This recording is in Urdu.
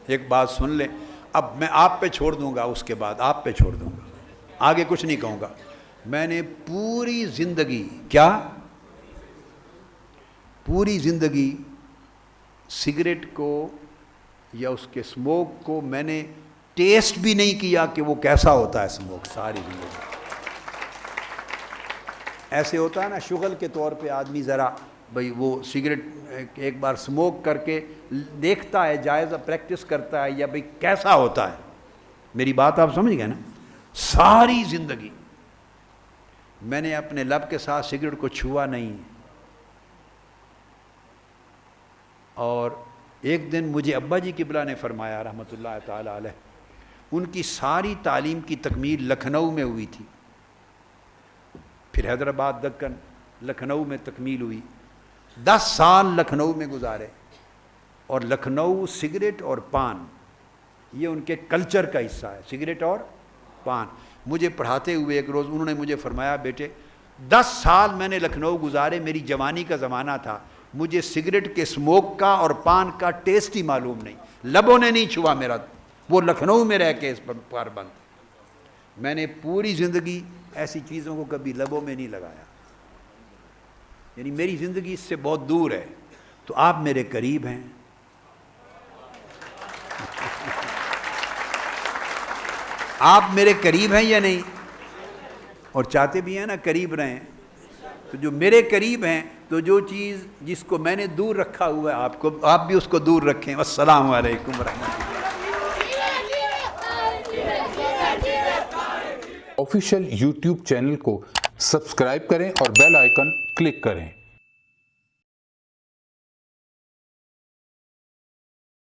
ایک بات سن لیں، اب میں آپ پہ چھوڑ دوں گا، اس کے بعد آپ پہ چھوڑ دوں گا، آگے کچھ نہیں کہوں گا۔ میں نے پوری زندگی، کیا پوری زندگی سگریٹ کو یا اس کے سموک کو میں نے ٹیسٹ بھی نہیں کیا کہ وہ کیسا ہوتا ہے سموک، ساری زندگی۔ ایسے ہوتا ہے نا شغل کے طور پہ آدمی ذرا بھئی وہ سگریٹ ایک بار سموک کر کے دیکھتا ہے، جائزہ پریکٹس کرتا ہے یا بھئی کیسا ہوتا ہے۔ میری بات آپ سمجھ گئے نا؟ ساری زندگی میں نے اپنے لب کے ساتھ سگریٹ کو چھوا نہیں۔ اور ایک دن مجھے ابا جی قبلہ نے فرمایا رحمۃ اللہ تعالی علیہ، ان کی ساری تعلیم کی تکمیل لکھنؤ میں ہوئی تھی، پھر حیدرآباد دکن، لکھنؤ میں تکمیل ہوئی، 10 سال لکھنؤ میں گزارے، اور لکھنؤ سگریٹ اور پان یہ ان کے کلچر کا حصہ ہے، سگریٹ اور پان۔ مجھے پڑھاتے ہوئے ایک روز انہوں نے مجھے فرمایا، بیٹے 10 سال میں نے لکھنؤ گزارے، میری جوانی کا زمانہ تھا، مجھے سگریٹ کے سموک کا اور پان کا ٹیسٹ ہی معلوم نہیں، لبوں نے نہیں چھوا میرا، وہ لکھنؤ میں رہ کے اس پر پابند۔ میں نے پوری زندگی ایسی چیزوں کو کبھی لبوں میں نہیں لگایا، یعنی میری زندگی اس سے بہت دور ہے۔ تو آپ میرے قریب ہیں، آپ میرے قریب ہیں یا نہیں؟ اور چاہتے بھی ہیں نا قریب رہیں، تو جو میرے قریب ہیں تو جو چیز جس کو میں نے دور رکھا ہوا ہے آپ بھی اس کو دور رکھیں۔ السلام علیکم ورحمۃ اللہ۔ آفیشیل یوٹیوب چینل کو سبسکرائب کریں اور بیل آئیکن کلک کریں۔